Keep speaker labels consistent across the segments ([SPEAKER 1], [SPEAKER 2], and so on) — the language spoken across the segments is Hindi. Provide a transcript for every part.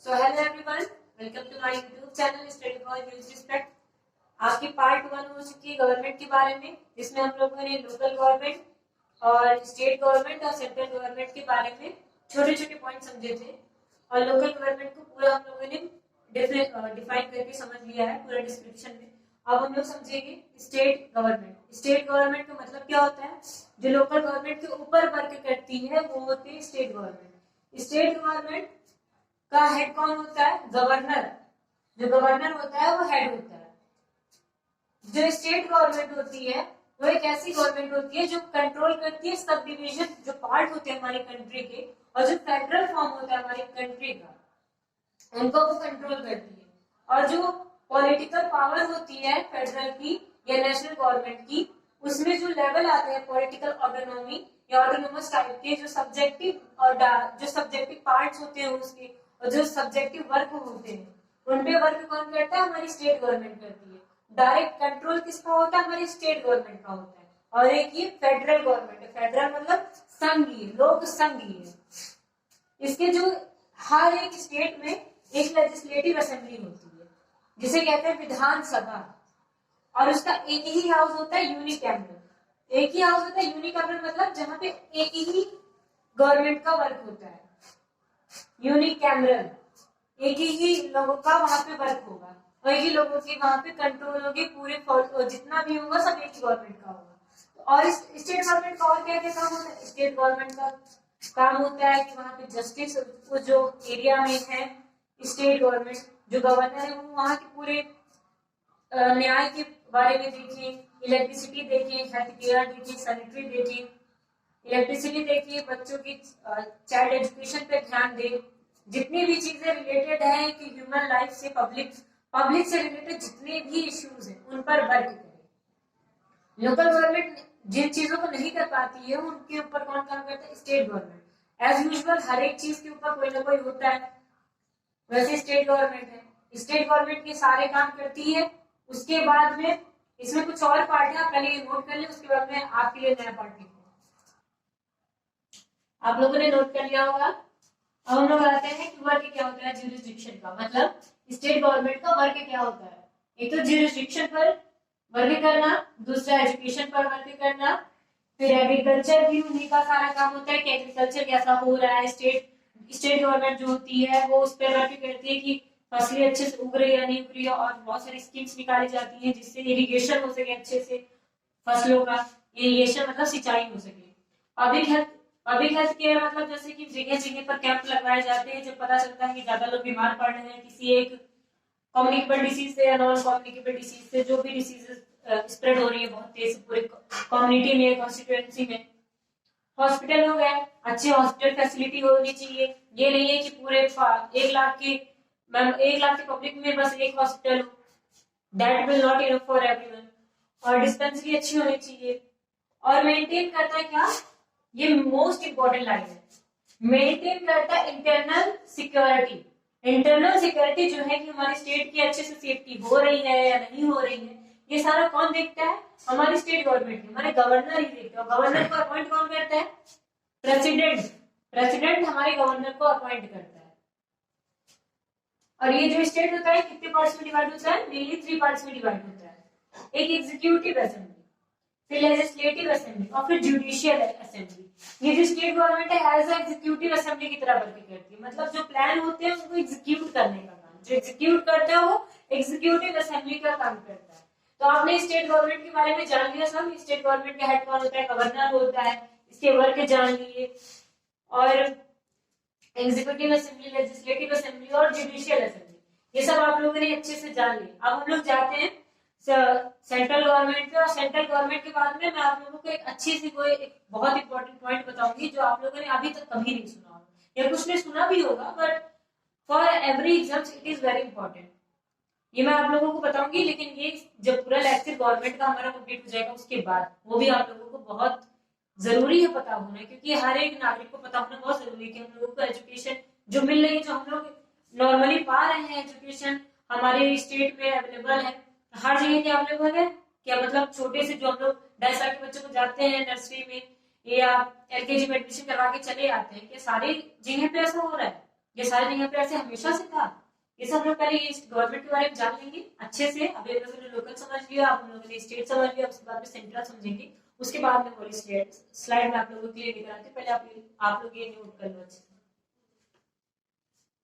[SPEAKER 1] So hello everyone, welcome to my YouTube channel Study for Huge Respect। आपकी पार्ट 1 हो चुकी है गवर्नमेंट के बारे में, जिसमें हम लोगों ने लोकल गवर्नमेंट और स्टेट गवर्नमेंट और सेंट्रल गवर्नमेंट के बारे में छोटे छोटे पॉइंट समझे थे। और लोकल गवर्नमेंट को पूरा हम लोगों ने डिफाइन करके समझ लिया है पूरा डिस्क्रिप्शन में। अब हम लोग समझेंगे स्टेट गवर्नमेंट। स्टेट गवर्नमेंट का मतलब क्या होता है? जो लोकल गवर्नमेंट के ऊपर वर्क करती है वो होती है स्टेट गवर्नमेंट। स्टेट गवर्नमेंट का हेड कौन होता है? गवर्नर। जो गवर्नर होता है वो हेड होता है। जो स्टेट गवर्नमेंट होती है वो एक ऐसी गवर्नमेंट होती है जो कंट्रोल करती है सब डिवीजन जो पार्ट होते हैं हमारी कंट्री के, और जो फेडरल फॉर्म होता है हमारी कंट्री का, उनको वो कंट्रोल करती है। और जो पॉलिटिकल पावर होती है फेडरल की या नेशनल गवर्नमेंट की, उसमें जो लेवल आते हैं पॉलिटिकल ऑटोनॉमी या ऑटोनोमस टाइप के, जो सब्जेक्टिव और जो सब्जेक्टिव पार्ट्स होते हैं उसके, और जो सब्जेक्टिव वर्क होते हैं उनपे वर्क कौन करता है? हमारी स्टेट गवर्नमेंट करती है। डायरेक्ट कंट्रोल किसका होता है? हमारी स्टेट गवर्नमेंट का होता है। और एक ये फेडरल गवर्नमेंट है। फेडरल मतलब संघीय, लोक संघीय। इसके जो हर एक स्टेट में एक लेजिस्लेटिव असेंबली होती है जिसे कहते हैं विधानसभा, और उसका एक ही हाउस होता है यूनिकैमरल। एक ही हाउस होता है यूनिकैमरल मतलब जहां पे एक ही गवर्नमेंट का वर्क होता है। यूनिकैमरल एक ही लोगों का वहां पे वर्क होगा, और एक ही लोगों की वहां पे कंट्रोल होगी, पूरे जितना भी होगा सब एक ही गवर्नमेंट का होगा। और स्टेट गवर्नमेंट का और क्या क्या काम होता है? स्टेट गवर्नमेंट का काम होता है कि वहां पे जस्टिस जो एरिया में है, स्टेट गवर्नमेंट जो गवर्नर है वो वहां के पूरे न्याय के बारे में देखें, इलेक्ट्रिसिटी देखें, हेल्थ केयर देखें, सैनिटरी देखें, इलेक्ट्रिसिटी देखिए, बच्चों की चाइल्ड एजुकेशन पे ध्यान दें, जितनी भी चीजें रिलेटेड है कि ह्यूमन लाइफ से पब्लिक से रिलेटेड जितने भी इश्यूज हैं उन पर वर्क करें। लोकल गवर्नमेंट जिन चीजों को नहीं कर पाती है उनके ऊपर कौन काम करता है? State government. एज यूजुअल हर एक चीज के ऊपर कोई ना कोई होता है, वैसे स्टेट गवर्नमेंट है। स्टेट गवर्नमेंट के सारे काम करती है। उसके बाद में इसमें कुछ और पार्ट है, आप पहले ये नोट कर ले, उसके बाद में आपके लिए नया पार्ट लिखूंगा। आप लोगों ने नोट कर लिया होगा। अब हम लोग आते हैं कि वर्क क्या होता है ज्यूरिसडिक्शन का, मतलब स्टेट गवर्नमेंट का वर्क क्या होता है। एक तो ज्यूरिसडिक्शन पर वर्क करना, दूसरा एजुकेशन पर वर्क करना, फिर एग्रीकल्चर भी उन्हीं का सारा काम होता है कि एग्रीकल्चर कैसा हो रहा है। स्टेट गवर्नमेंट जो होती है वो उस पर वर्क करती है कि फसलें अच्छे से उग रही है नहीं उग रही है, और बहुत सारी स्कीम्स निकाली जाती है जिससे इरिगेशन हो सके अच्छे से फसलों का। इरिगेशन मतलब सिंचाई हो सके। पब्लिक हेल्थ केयर मतलब जैसे कि जगह जगह पर कैंप लगवाए जाते हैं जब पता चलता है कि ज्यादा लोग बीमार पड़ रहे हैं किसी एक कम्युनिकेबल डिसीज से या नॉन कम्युनिकेबल डिसीज से, जो भी डिसीजेस स्प्रेड हो रही है बहुत तेज पूरे कम्युनिटी में, कॉन्स्टिट्यूएंसी में। हॉस्पिटल हो गए, अच्छी हॉस्पिटल फैसिलिटी होनी चाहिए। ये नहीं है कि पूरे 1 लाख के पब्लिक में बस एक हॉस्पिटल हो, that will not enough for everyone. और डिस्पेंसरी अच्छी होनी चाहिए। और मेंटेन करता है क्या? ये मोस्ट इंपॉर्टेंट लाइन है, मेंटेन करता है इंटरनल सिक्योरिटी। इंटरनल सिक्योरिटी जो है कि हमारी स्टेट की अच्छे से सेफ्टी हो रही है या नहीं हो रही है, ये सारा कौन देखता है? हमारी स्टेट गवर्नमेंट, हमारे गवर्नर ही देखते हैं। गवर्नर को अपॉइंट कौन करता है? प्रेसिडेंट। प्रेसिडेंट हमारे गवर्नर को अपॉइंट करता है। और ये जो स्टेट होता है कितने पार्ट्स में डिवाइड होता है? मेनली 3 पार्ट्स में डिवाइड होता है। एक एग्जीक्यूटिव असेंबली, फिर लेजिस्लेटिव असेंबली और फिर जुडिशियल असेंबली। ये जो स्टेट गवर्नमेंट है एज एग्जीक्यूटिव असेंबली की तरह वर्क करती है, मतलब जो प्लान होते हैं उनको एग्जीक्यूट करने का काम, जो एग्जीक्यूट करता है वो एग्जीक्यूटिव असेंबली का काम करता है। तो आपने स्टेट गवर्नमेंट के बारे में जान लिया सब। स्टेट गवर्नमेंट का हेड कौन होता है? गवर्नर होता है। इसके वर्क जान लिए। और एग्जीक्यूटिव असेंबली, लेजिस्लेटिव असेंबली और जुडिशियल असेंबली, ये सब आप लोगों ने अच्छे से जान लिया। अब हम लोग जाते हैं सेंट्रल गवर्नमेंट पे, और सेंट्रल गवर्नमेंट के बाद में मैं आप लोगों को एक अच्छी सी एक बहुत इंपॉर्टेंट पॉइंट बताऊंगी जो आप लोगों ने अभी तक कभी नहीं सुना होगा या कुछ ने सुना भी होगा, but for every exam it is very important. ये मैं आप लोगों को बताऊंगी, लेकिन ये जब पूरा लेक्चर गवर्नमेंट का हमारा कंप्लीट हो जाएगा उसके बाद, वो भी आप लोगों को बहुत जरूरी है पता होना, क्योंकि हर एक नागरिक को पता होना बहुत जरूरी है कि हम लोगों को एजुकेशन जो मिल रही है, जो हम लोग नॉर्मली पा रहे हैं, एजुकेशन हमारे स्टेट में अवेलेबल है हर जगह के अवेलेबल है क्या? मतलब छोटे से जो हम लोग 10 साल के बच्चों को जाते हैं नर्सरी में या एलकेजी में एडमिशन करवा के चले आते हैं, क्या सारी जगह पे ऐसा हो रहा है? ये सारे यहाँ पे ऐसे हमेशा से था? ये सब लोग पहले इस गवर्नमेंट के बारे में जान लेंगे अच्छे से। अभी हम लोगों ने लोकल समझ लिया, आप लोगों ने स्टेट समझ लिया, उसके बाद में सेंट्रल समझेंगे, उसके बाद में वाली स्लाइड में आप लोगों को क्लियर दिखा देते। पहले आप लोग ये नोट कर लो अच्छे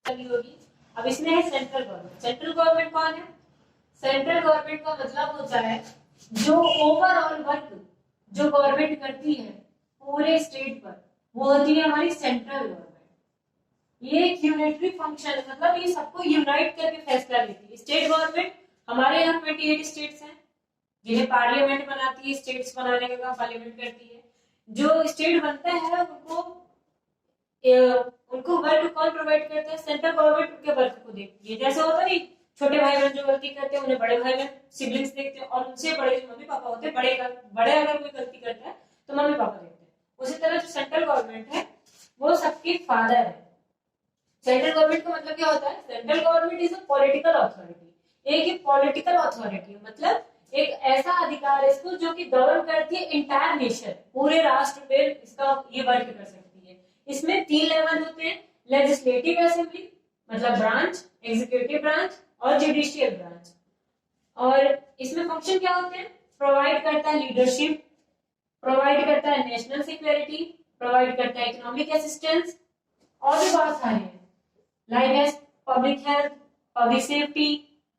[SPEAKER 1] से होगी। अब इसमें है सेंट्रल गवर्नमेंट। सेंट्रल गवर्नमेंट कौन है? सेंट्रल गवर्नमेंट का मतलब होता है जो ओवरऑल वर्क जो गवर्नमेंट करती है पूरे स्टेट पर, वो होती है हमारी सेंट्रल गवर्नमेंट। ये एक यूनिटरी फंक्शन, मतलब ये सबको यूनाइट करके फैसला लेती है। स्टेट गवर्नमेंट, हमारे यहाँ 28 स्टेट्स हैं जिन्हें पार्लियामेंट बनाती है, स्टेट्स बनाने का काम पार्लियामेंट करती है। जो स्टेट बनता है उनको वर्क कौन प्रोवाइड करता है? सेंट्रल गवर्नमेंट उनके वर्क को देखती है। जैसे होता है छोटे भाई बहन जो गलती करते हैं उन्हें बड़े भाई बहन सिबलिंग्स देखते हैं, और उनसे बड़े जो मम्मी पापा होते हैं, बड़े अगर कोई गलती करता है तो मम्मी पापा देखते हैं। उसी तरह जो सेंट्रल गवर्नमेंट है वो सबके फादर है। सेंट्रल गवर्नमेंट का मतलब क्या होता है? Central government is a political authority. एक पॉलिटिकल अथॉरिटी मतलब एक ऐसा अधिकार है इसको जो कि गवर्न करती है इंटायर नेशन, पूरे राष्ट्र पे इसका ये वर्क कर सकती है। इसमें 3 लेवल होते हैं, लेजिस्लेटिव असेंबली मतलब ब्रांच, एग्जीक्यूटिव ब्रांच और जुडिशियल ब्रांच। और इसमें फंक्शन क्या होते हैं? प्रोवाइड करता है लीडरशिप, प्रोवाइड करता है नेशनल सिक्योरिटी, प्रोवाइड करता है इकोनॉमिक असिस्टेंस, और भी बहुत सारे हैं like as public health, public safety,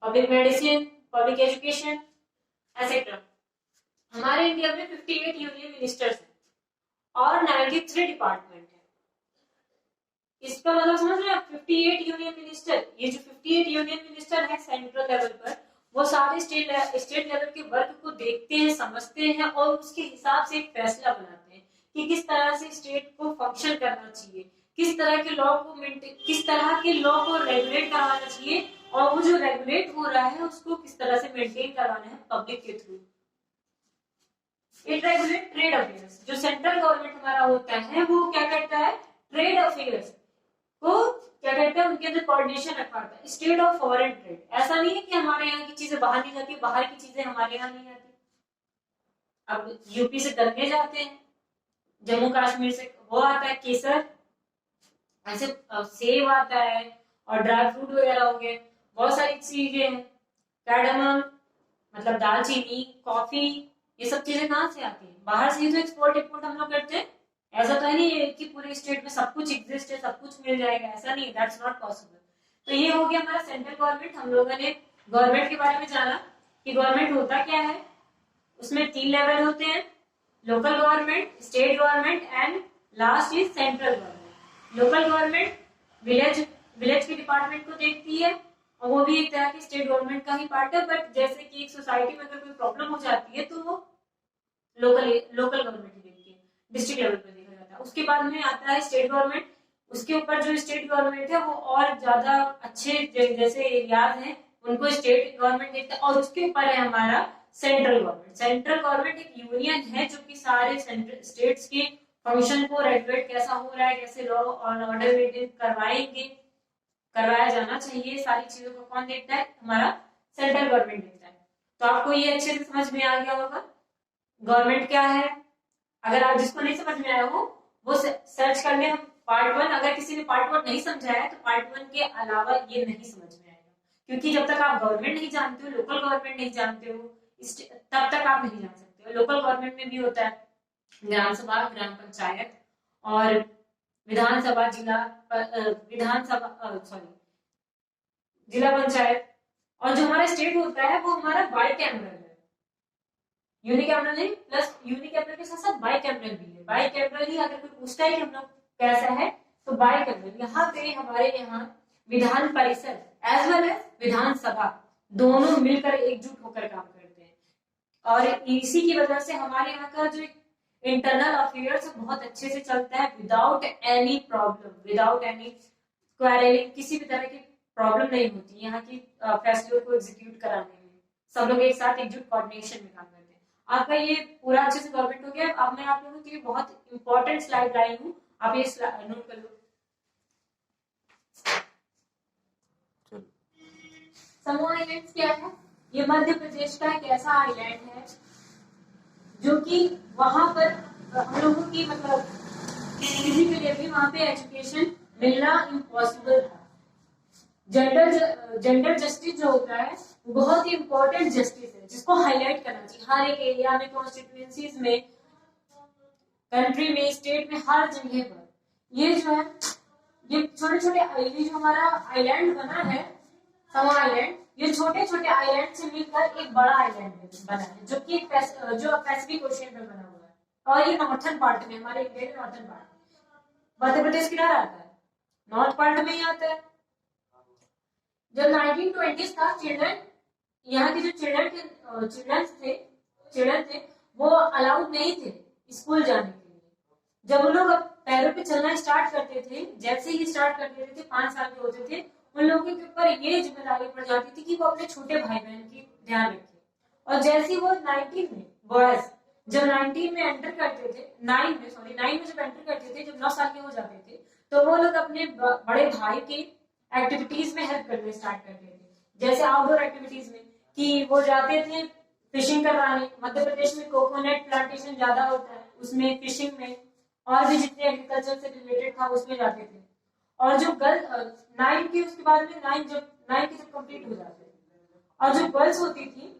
[SPEAKER 1] public medicine, public education etcetera. हमारे इंडिया में 58 यूनियन मिनिस्टर्स हैं और 93 डिपार्टमेंट है। इसका मतलब समझ रहे हैं आप? 58 यूनियन मिनिस्टर, ये जो 58 यूनियन मिनिस्टर है सेंट्रल लेवल पर, वो सारे स्टेट लेवल के वर्क को देखते हैं, समझते हैं और उसके हिसाब से एक फैसला बनाते हैं कि किस तरह से स्टेट को फंक्शन करना चाहिए, किस तरह के लॉ को रेगुलेट करवाना चाहिए, और वो जो रेगुलेट हो रहा है उसको किस तरह से मेंटेन करवाना है पब्लिक के through. It regulate trade affairs. जो सेंट्रल गवर्नमेंट हमारा होता है वो क्या करता है? ट्रेड अफेयर्स को क्या कहते हैं, उनके अंदर कोऑर्डिनेशन रखवाता है। स्टेट ऑफ फॉरेन ट्रेड, ऐसा नहीं है कि हमारे यहाँ की चीजें बाहर नहीं जाती, बाहर की चीजें हमारे यहाँ नहीं आती। अब यूपी से गन्ने जाते हैं, जम्मू कश्मीर से वो आता है केसर, ऐसे सेब आता है और ड्राई फ्रूट वगैरह हो गए, बहुत सारी चीजें हैं। कार्डामम मतलब दालचीनी, कॉफी, ये सब चीजें कहाँ से आती है? बाहर से ही तो एक्सपोर्ट इंपोर्ट हम लोग करते हैं। ऐसा तो है नहीं कि पूरे स्टेट में सब कुछ एग्जिस्ट है, सब कुछ मिल जाएगा, ऐसा नहीं, दैट्स नॉट पॉसिबल। तो ये हो गया हमारा सेंट्रल गवर्नमेंट। हम लोगों ने गवर्नमेंट के बारे में जाना कि गवर्नमेंट होता क्या है। उसमें 3 लेवल होते हैं, local government, state government and last is central government. Local government village के डिपार्टमेंट को देखती है और वो भी एक तरह की स्टेट गवर्नमेंट का ही पार्ट है, बट जैसे कि एक सोसाइटी में अगर कोई प्रॉब्लम हो जाती है तो वो लोकल गवर्नमेंट ही देखती है, डिस्ट्रिक्ट लेवल पर देखा जाता है। उसके बाद में आता है स्टेट गवर्नमेंट। उसके ऊपर जो स्टेट गवर्नमेंट है वो और ज्यादा अच्छे जैसे एरियाज हैं उनको स्टेट गवर्नमेंट देखता है, और उसके ऊपर है हमारा सेंट्रल गवर्नमेंट। सेंट्रल गवर्नमेंट एक यूनियन है जो कि सारे स्टेट्स के फंक्शन को रेगुलेट कैसा हो रहा है, कैसे लॉ और ऑर्डर मेंटेन करवाया जाना चाहिए, सारी चीजों को कौन देखता है? हमारा सेंट्रल गवर्नमेंट देखता है। तो आपको ये अच्छे से समझ में आ गया होगा गवर्नमेंट क्या है। अगर आप जिसको नहीं समझ में आया हो वो सर्च कर ले, हम पार्ट 1। अगर किसी ने पार्ट 1 नहीं समझा है तो पार्ट 1 के अलावा ये नहीं समझ में आएगा, क्योंकि जब तक आप गवर्नमेंट नहीं जानते हो, लोकल गवर्नमेंट नहीं जानते हो, तब तक आप नहीं जान सकते हो। लोकल गवर्नमेंट में भी होता है ग्राम सभा, ग्राम पंचायत और विधानसभा, जिला पंचायत। और जो हमारा स्टेट होता है वो हमारा बाइकैमरल है, यूनिकैमरल नहीं, प्लस यूनिकैमरल के साथ साथ बाइकैमरल भी है। बाइकैमरल ही अगर कोई पूछता है कि हम लोग कैसा है तो बाइकैमरल। यहाँ पे हमारे यहाँ Vidhan Parishad as well as विधानसभा दोनों मिलकर एकजुट होकर काम करते हैं, और इसी की वजह से हमारे यहाँ का जो इंटरनल अफेयर्स बहुत अच्छे से चलता है, without any problem, without any quarrelling, किसी भी तरह की प्रॉब्लम नहीं होती यहाँ की फैसलों को एग्जीक्यूट कराने में। सब लोग एक साथ एकजुट कोऑर्डिनेशन में काम करते हैं। आपका ये पूरा अच्छे से गवर्नमेंट हो गया। अब मैं आप लोगों के लिए बहुत इंपॉर्टेंट स्लाइड लाई हूँ, आप ये नोट कर लो। समूह आइलैंड्स क्या है? ये मध्य प्रदेश का एक ऐसा आइलैंड है जो कि वहां पर हम लोगों की मतलब किसी के लिए भी वहां पे एजुकेशन मिलना इम्पॉसिबल था। जेंडर जस्टिस जो होता है वो बहुत ही इंपॉर्टेंट जस्टिस है, जिसको हाईलाइट करना चाहिए हर एक एरिया में, कॉन्स्टिट्यूएंसीज में, कंट्री में, स्टेट में, हर जगह पर। ये जो है, ये छोटे छोटे जो हमारा आइलैंड बना है, समा आइलैंड, ये छोटे छोटे आइलैंड से मिलकर एक बड़ा आइलैंड बना है, जो कि जो पैसिफिक ओशियन में बना हुआ है। और ये नॉर्थन पार्ट में, हमारे इंडिया के नॉर्थन पार्ट, मध्य प्रदेश किधर आता है? नॉर्थ पार्ट में ही आता है। जब 1920s था, चिल्ड्रन, यहाँ के जो चिल्ड्रन थे वो अलाउड नहीं थे स्कूल जाने के लिए। जब वो लोग पैरों पे चलना स्टार्ट करते थे, जैसे ही स्टार्ट कर देते थे, 5 साल के होते थे, उन लोगों के ऊपर ये जिम्मेदारी पड़ जाती थी कि वो अपने छोटे भाई बहन की ध्यान रखें। और जैसे वो 19 में बॉयज जब 19 में एंटर करते थे, 9 में जब एंटर करते थे, जब 9 साल के हो जाते थे, तो वो लोग अपने बड़े भाई के एक्टिविटीज में हेल्प करने स्टार्ट करते थे। जैसे आउटडोर एक्टिविटीज में कि वो जाते थे फिशिंग करवाने। मध्य प्रदेश में कोकोनट प्लांटेशन ज्यादा होता है, उसमें फिशिंग में और भी जितने एग्रीकल्चर से रिलेटेड था उसमें जाते थे। और जो गर्ल 9 की, उसके बाद में 9 की जब कंप्लीट हो जाते थे, और जो गर्ल्स होती थी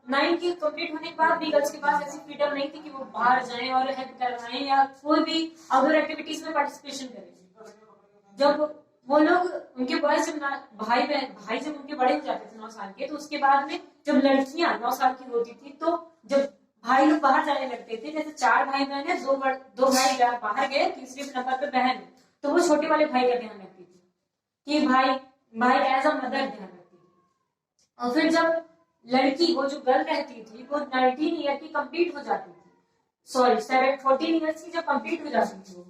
[SPEAKER 1] 9 की कंप्लीट होने के बाद भी गर्ल्स के पास ऐसी फ्रीडम नहीं थी कि वो बाहर जाएं और हेल्प करवाएं या कोई भी आउटडोर एक्टिविटीज में पार्टिसिपेशन करें। जब वो लोग, उनके बॉयज जब भाई जब उनके बड़े हो जाते थे 9 साल के, तो उसके बाद में जब लड़कियां 9 साल की होती थी, तो जब भाई लोग बाहर जाने लगते थे, जैसे 4 भाई बहन है, 2 भाई बाहर गए, तीसरे नंबर पे बहन है, तो वो छोटे वाले भाई का ध्यान रखती थी कि भाई एज अ मदर ध्यान रखती थी। और फिर जब लड़की, वो जो गर्ल रहती थी, वो 19 ईयर की कंप्लीट हो जाती थी, 14 ईयर्स की जब कंप्लीट हो जाती थी,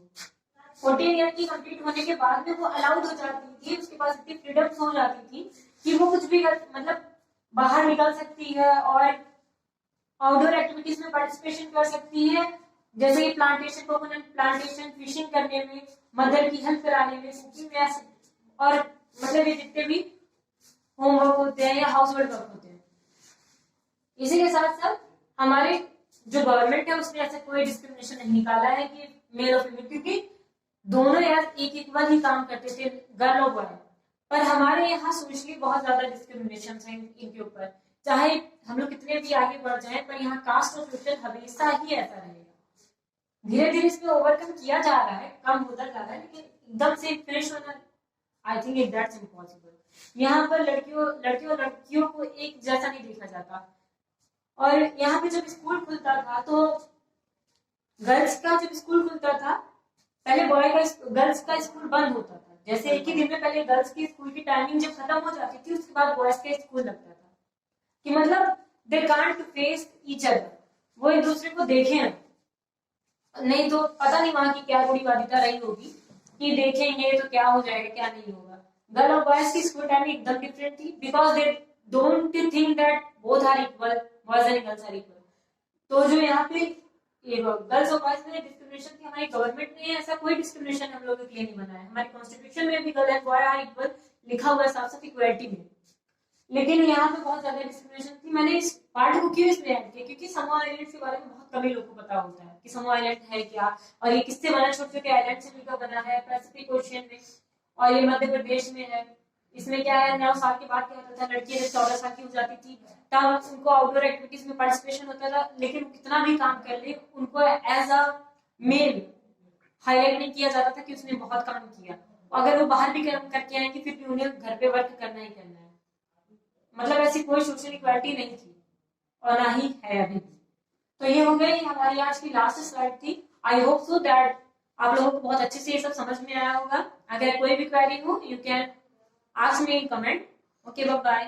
[SPEAKER 1] 14 ईयर की कंप्लीट होने के बाद में वो अलाउड हो जाती थी, उसके पास इतनी फ्रीडम हो जाती थी कि वो कुछ भी मतलब बाहर निकल सकती है और आउटडोर एक्टिविटीज में पार्टिसिपेशन कर सकती है, जैसे कि प्लांटेशन, कोकोनट प्लांटेशन, फिशिंग करने में, मदर की हेल्प कराने में, कुकिंग में, और मतलब ये जितने भी होमवर्क होते हैं या हाउस होल्ड वर्क होते हैं। इसी के साथ साथ हमारे जो गवर्नमेंट है उसने ऐसा कोई डिस्क्रिमिनेशन नहीं निकाला है कि मेल और फीमेल, क्योंकि दोनों यार एक इक्वल ही काम करते थे, गर्ल और बॉय। पर हमारे यहाँ सोशली बहुत ज्यादा डिस्क्रिमिनेशन है इनके ऊपर, चाहे हम लोग कितने भी आगे बढ़ जाएं, पर यहाँ कास्ट और सोशल हमेशा ही ऐसा रहेगा। धीरे धीरे इसमें ओवरकम किया जा रहा है, कम होता जा रहा है, लेकिन एकदम से फिनिश होना, आई थिंक दैट्स इम्पॉसिबल। यहाँ पर लड़कियों को एक जैसा नहीं देखा जाता। और यहाँ पे जब स्कूल खुलता था, तो गर्ल्स का जब स्कूल खुलता था, पहले गर्ल्स का स्कूल बंद होता था। जैसे एक ही दिन में पहले गर्ल्स की स्कूल की टाइमिंग जब खत्म हो जाती थी, उसके बाद बॉयज का स्कूल लगता था, कि मतलब they can't face each other, वो एक दूसरे को देखें नहीं, तो पता नहीं वहां की क्या रूढ़िवादिता रही होगी कि देखेंगे तो क्या हो जाएगा, क्या नहीं होगा। गर्ल और बॉयज की स्कूल टाइमिंग एकदम डिफरेंट थी, because they don't think that both are equal, boys and girls are equal. तो जो यहाँ पे गर्ल्स और बॉयज में डिस्क्रिमिनेशन थी, हमारी गवर्नमेंट ने ऐसा कोई डिस्क्रिमिनेशन हम लोगों के लिए नहीं बनाया। हमारे कॉन्स्टिट्यूशन में भी girl and boy are equal लिखा हुआ है, साफ साफ इक्वलिटी में। लेकिन यहाँ पे बहुत ज्यादा डिस्क्रिमिनेशन थी। मैंने इस पार्ट को क्यों इसलिए ऐड किया, क्योंकि समूह आइलैंड के बारे में बहुत कम ही लोगों को पता होता है कि समूह आइलैंड है क्या, और ये किससे बना, छोटे छोटे आइलैंड से मिलकर बना है पैसिफिक ओशियन में, और ये मध्य प्रदेश में है। इसमें क्या है, 9 साल के बाद क्या होता था, लड़कियां जब 14 साल की हो जाती थी, तब उनको आउटडोर एक्टिविटीज में पार्टिसिपेशन होता था, लेकिन कितना भी काम कर ले, उनको एज अ मेल हाईलाइट नहीं किया जाता था कि उसने बहुत काम किया। अगर वो बाहर भी करके आएंगे, फिर भी उन्हें घर पे वर्क करना ही करना है। मतलब ऐसी कोई सोशल इक्वालिटी नहीं थी, और ना ही है अभी भी। तो ये हो गई हमारी आज की लास्ट स्लाइड थी। आई होप सो दैट आप लोगों को बहुत अच्छे से ये सब समझ में आया होगा। अगर कोई भी क्वेरी हो, you can ask me in comment. Okay, bye bye.